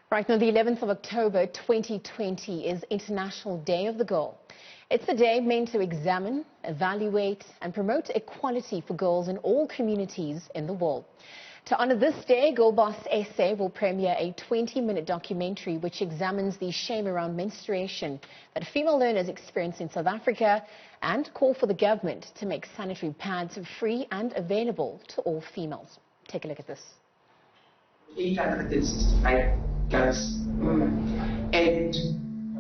Right now, the 11th of October 2020 is International Day of the Girl. It's a day meant to examine, evaluate and promote equality for girls in all communities in the world. To honor this day, Girl Boss SA will premiere a 20-minute documentary which examines the shame around menstruation that female learners experience in South Africa and call for the government to make sanitary pads free and available to all females. Take a look at this. 865 girls, and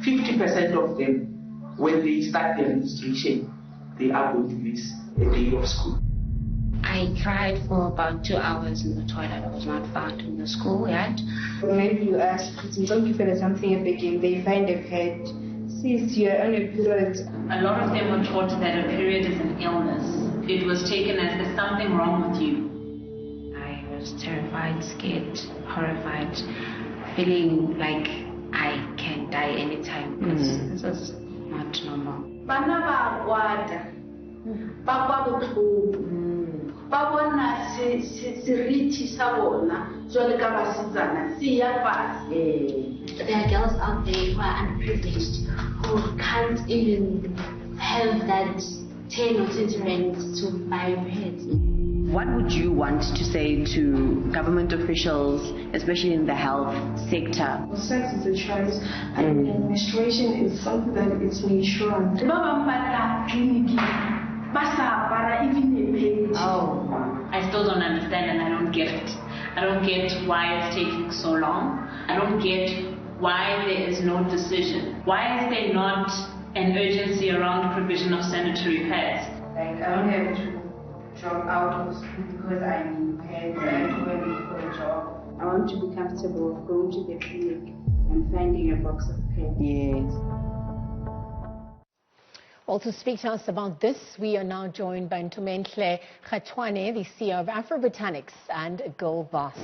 50% of them, when they start their menstruation, they are going to miss a day of school. I cried for about 2 hours in the toilet. I was not found in the school yet. Maybe you ask, don't you feel something in begin? They find a pad. Since you're on a period. A lot of them were taught that a period is an illness. It was taken as there's something wrong with you. I was terrified, scared, horrified, feeling like I can die anytime because this was not normal. There are girls out there who are underprivileged, who can't even have that 10 or 20 rand to buy pads. What would you want to say to government officials, especially in the health sector? Sex is a choice, and menstruation is something that is natural. Oh, I still don't understand and I don't get it. I don't get why it's taking so long. I don't get why there is no decision. Why is there not an urgency around the provision of sanitary pads? Like, I don't have to drop out of school because I'm pads. I have to go look for a job. I want to be comfortable going to the clinic and finding a box of pads. Yes. Well, to speak to us about this, we are now joined by Ntombenhle Khathwane, the CEO of Afrobotanics and Girl Boss.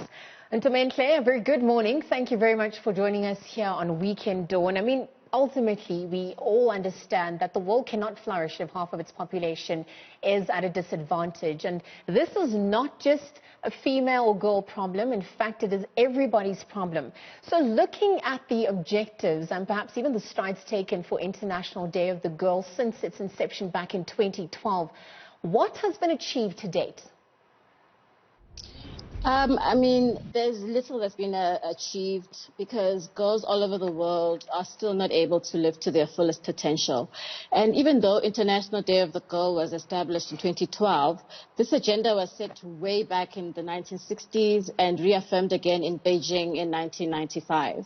Ntombenhle, a very good morning. Thank you very much for joining us here on Weekend Dawn. I mean, ultimately, we all understand that the world cannot flourish if half of its population is at a disadvantage. And this is not just a female or girl problem. In fact, it is everybody's problem. So looking at the objectives and perhaps even the strides taken for International Day of the Girl since its inception back in 2012, what has been achieved to date? I mean, there's little that's been achieved because girls all over the world are still not able to live to their fullest potential. And even though International Day of the Girl was established in 2012, this agenda was set way back in the 1960s and reaffirmed again in Beijing in 1995.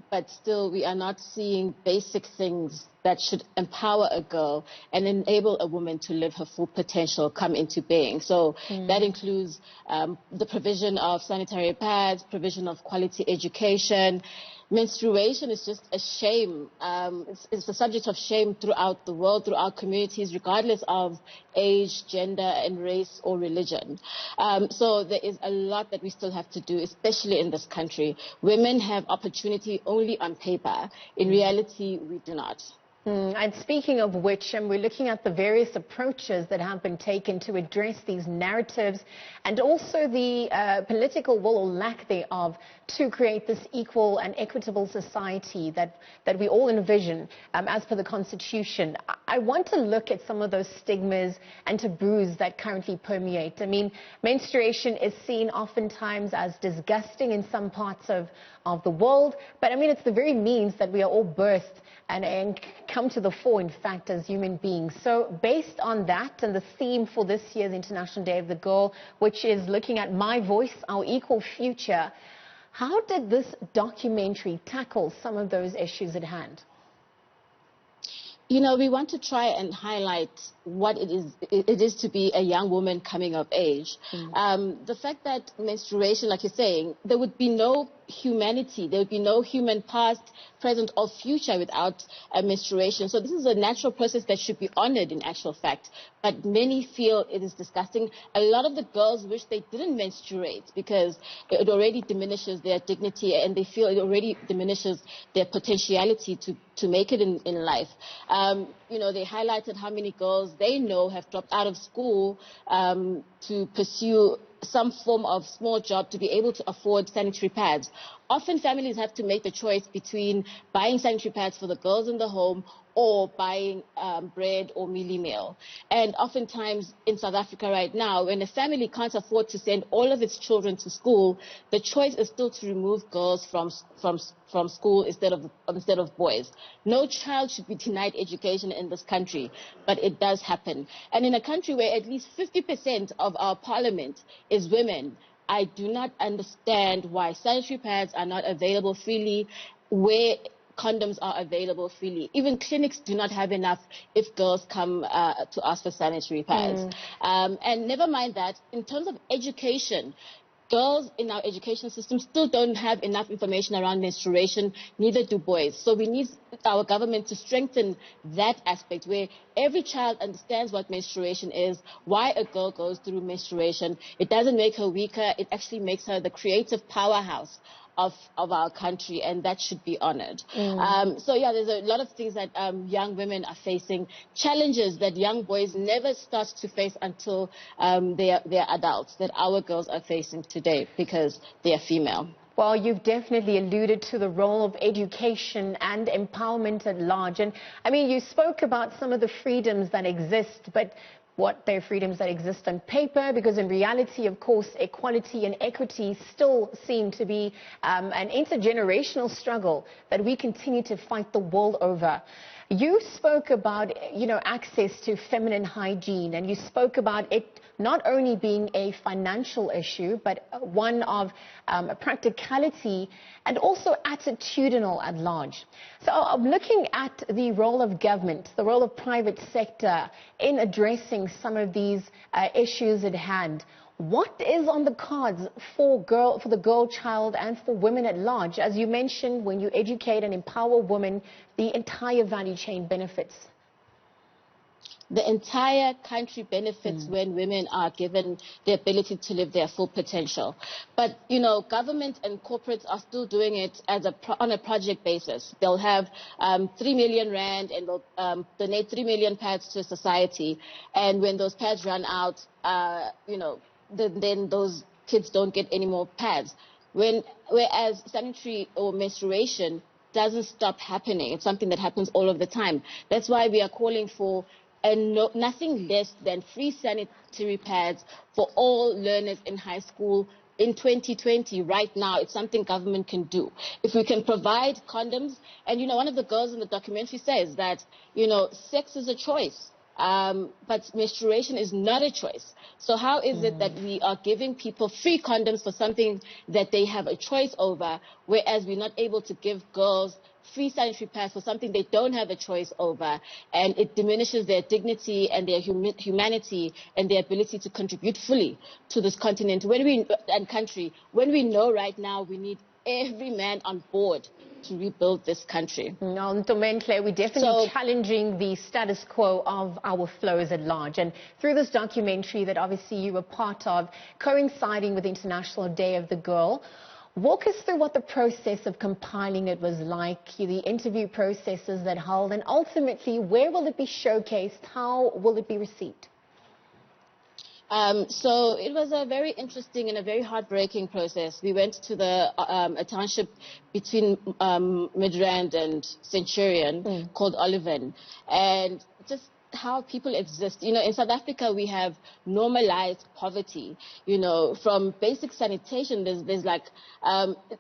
But still, we are not seeing basic things that should empower a girl and enable a woman to live her full potential come into being. So that includes the provision of sanitary pads, provision of quality education. Menstruation is just a shame. It's the subject of shame throughout the world, throughout communities, regardless of age, gender, and race or religion. So there is a lot that we still have to do, especially in this country. Women have opportunity only on paper. In reality, we do not. And speaking of which, we're looking at the various approaches that have been taken to address these narratives and also the political will or lack thereof to create this equal and equitable society that we all envision as per the Constitution. I want to look at some of those stigmas and taboos that currently permeate. I mean, menstruation is seen oftentimes as disgusting in some parts of the world, but I mean, it's the very means that we are all birthed and come to the fore, in fact, as human beings. So based on that and the theme for this year's International Day of the Girl, which is looking at my voice, our equal future, how did this documentary tackle some of those issues at hand? You know, we want to try and highlight what it is to be a young woman coming of age. The fact that menstruation, like you're saying, there would be no humanity, there would be no human past, present or future without menstruation. So this is a natural process that should be honored in actual fact. But many feel it is disgusting. A lot of the girls wish they didn't menstruate because it already diminishes their dignity and they feel it already diminishes their potentiality to make it in life. You know, they highlighted how many girls they know have dropped out of school to pursue some form of small job to be able to afford sanitary pads. Often families have to make the choice between buying sanitary pads for the girls in the home or buying bread or mealie meal. And oftentimes in South Africa right now, when a family can't afford to send all of its children to school, the choice is still to remove girls from school instead of boys. No child should be denied education in this country, but it does happen. And in a country where at least 50% of our parliament is women, I do not understand why sanitary pads are not available freely, where condoms are available freely. Even clinics do not have enough if girls come to ask for sanitary pads. And never mind that, in terms of education, girls in our education system still don't have enough information around menstruation, neither do boys. So we need our government to strengthen that aspect where every child understands what menstruation is, why a girl goes through menstruation. It doesn't make her weaker, it actually makes her the creative powerhouse of our country, and that should be honored. So yeah, there's a lot of things that young women are facing, challenges that young boys never start to face until they're adults, that our girls are facing today because they are female. Well, you've definitely alluded to the role of education and empowerment at large. And I mean, you spoke about some of the freedoms that exist, but what they're freedoms that exist on paper, because in reality, of course, equality and equity still seem to be an intergenerational struggle that we continue to fight the world over. You spoke about, access to feminine hygiene, and you spoke about it not only being a financial issue, but one of practicality and also attitudinal at large. So I'm looking at the role of government, the role of private sector in addressing some of these issues at hand. What is on the cards for the girl child and for women at large? As you mentioned, when you educate and empower women, the entire value chain benefits. The entire country benefits when women are given the ability to live their full potential. But, government and corporates are still doing it on a project basis. They'll have 3 million rand and they'll donate 3 million pads to society. And when those pads run out, then those kids don't get any more pads. Whereas sanitary or menstruation doesn't stop happening. It's something that happens all of the time. That's why we are calling for nothing less than free sanitary pads for all learners in high school in 2020 right now. It's something government can do. If we can provide condoms, and one of the girls in the documentary says that, sex is a choice. But menstruation is not a choice. So how is it that we are giving people free condoms for something that they have a choice over, whereas we're not able to give girls free sanitary pads for something they don't have a choice over, and it diminishes their dignity and their humanity and their ability to contribute fully to this continent and country, when we know right now we need every man on board to rebuild this country. No, Ntombenhle, we're definitely challenging the status quo of our flows at large. And through this documentary that obviously you were part of, coinciding with the International Day of the Girl, walk us through what the process of compiling it was like, the interview processes that held, and ultimately, where will it be showcased? How will it be received? So it was a very interesting and a very heartbreaking process. We went to a township between Midrand and Centurion called Oliven, and just how people exist. In South Africa, we have normalized poverty. From basic sanitation, there's like,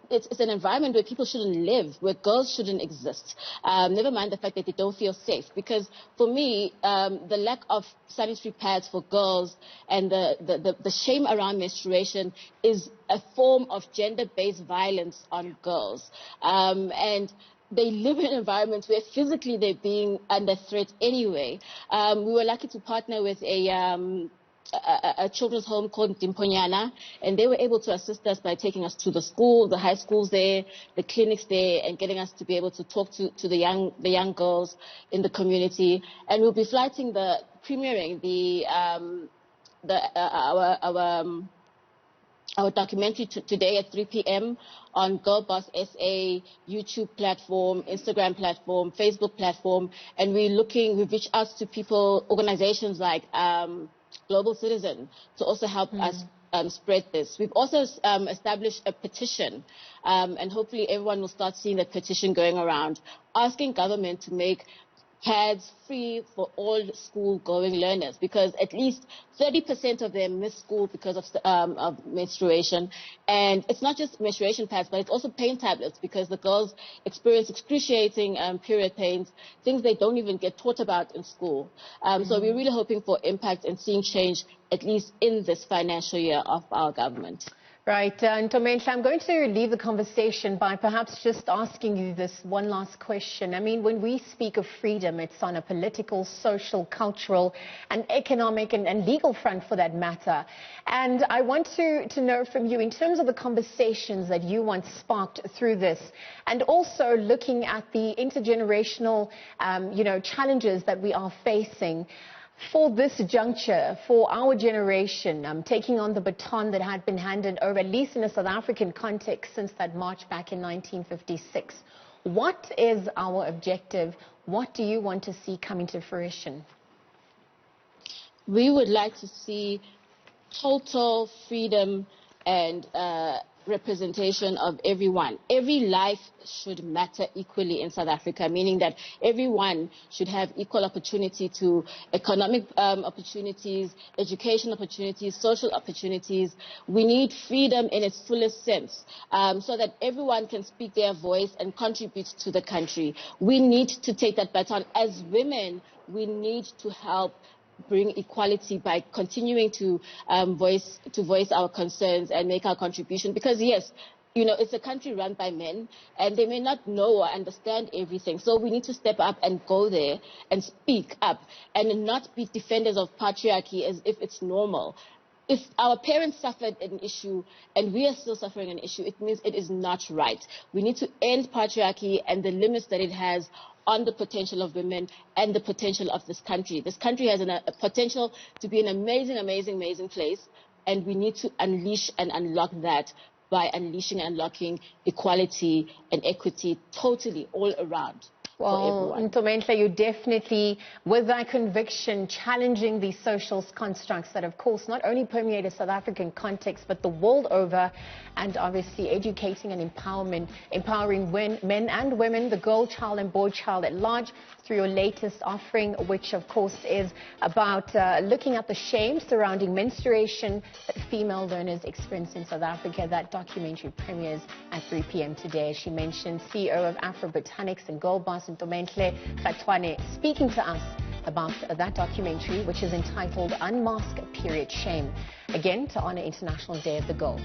it's an environment where people shouldn't live, where girls shouldn't exist. Never mind the fact that they don't feel safe. Because for me, the lack of sanitary pads for girls and the shame around menstruation is a form of gender-based violence on girls. And they live in environments where physically they're being under threat anyway. We were lucky to partner with a children's home called Ntombenhle, and they were able to assist us by taking us to the school, the high schools there, the clinics there, and getting us to be able to talk to the young girls in the community. And we'll be premiering our documentary today at 3 p.m. on Girl Boss SA YouTube platform, Instagram platform, Facebook platform, and we've reached out to organizations like Global Citizen to also help us spread this. We've also established a petition, and hopefully everyone will start seeing that petition going around, asking government to make pads free for all school-going learners, because at least 30% of them miss school because of menstruation. And it's not just menstruation pads, but it's also pain tablets, because the girls experience excruciating period pains, things they don't even get taught about in school. So we're really hoping for impact and seeing change, at least in this financial year of our government. Right, Ntombenhle, I'm going to leave the conversation by perhaps just asking you this one last question. I mean, when we speak of freedom, it's on a political, social, cultural, and economic and legal front for that matter. And I want to know from you, in terms of the conversations that you once sparked through this, and also looking at the intergenerational, challenges that we are facing, for this juncture, for our generation, taking on the baton that had been handed over, at least in a South African context, since that march back in 1956. What is our objective? What do you want to see coming to fruition? We would like to see total freedom and representation of everyone. Every life should matter equally in South Africa, meaning that everyone should have equal opportunity to economic opportunities, education opportunities, social opportunities. We need freedom in its fullest sense, so that everyone can speak their voice and contribute to the country. We need to take that baton. As women, we need to help bring equality by continuing to voice our concerns and make our contribution, because yes, it's a country run by men and they may not know or understand everything, so we need to step up and go there and speak up and not be defenders of patriarchy as if it's normal. If our parents suffered an issue and we are still suffering an issue, it means it is not right. We need to end patriarchy and the limits that it has on the potential of women and the potential of this country. This country has a potential to be an amazing, amazing, amazing place, and we need to unleash and unlock that by unleashing and unlocking equality and equity totally all around. Well, Ntombenhle, you definitely, with that conviction, challenging these social constructs that, of course, not only permeate a South African context, but the world over, and obviously educating and empowering men and women, the girl child and boy child at large, through your latest offering, which, of course, is about looking at the shame surrounding menstruation that female learners experience in South Africa. That documentary premieres at 3 p.m. today. As she mentioned, CEO of Afrobotanics and Girl Boss Ntombenhle Khathwane speaking to us about that documentary, which is entitled Unmask Period Shame, again to honor International Day of the Girl.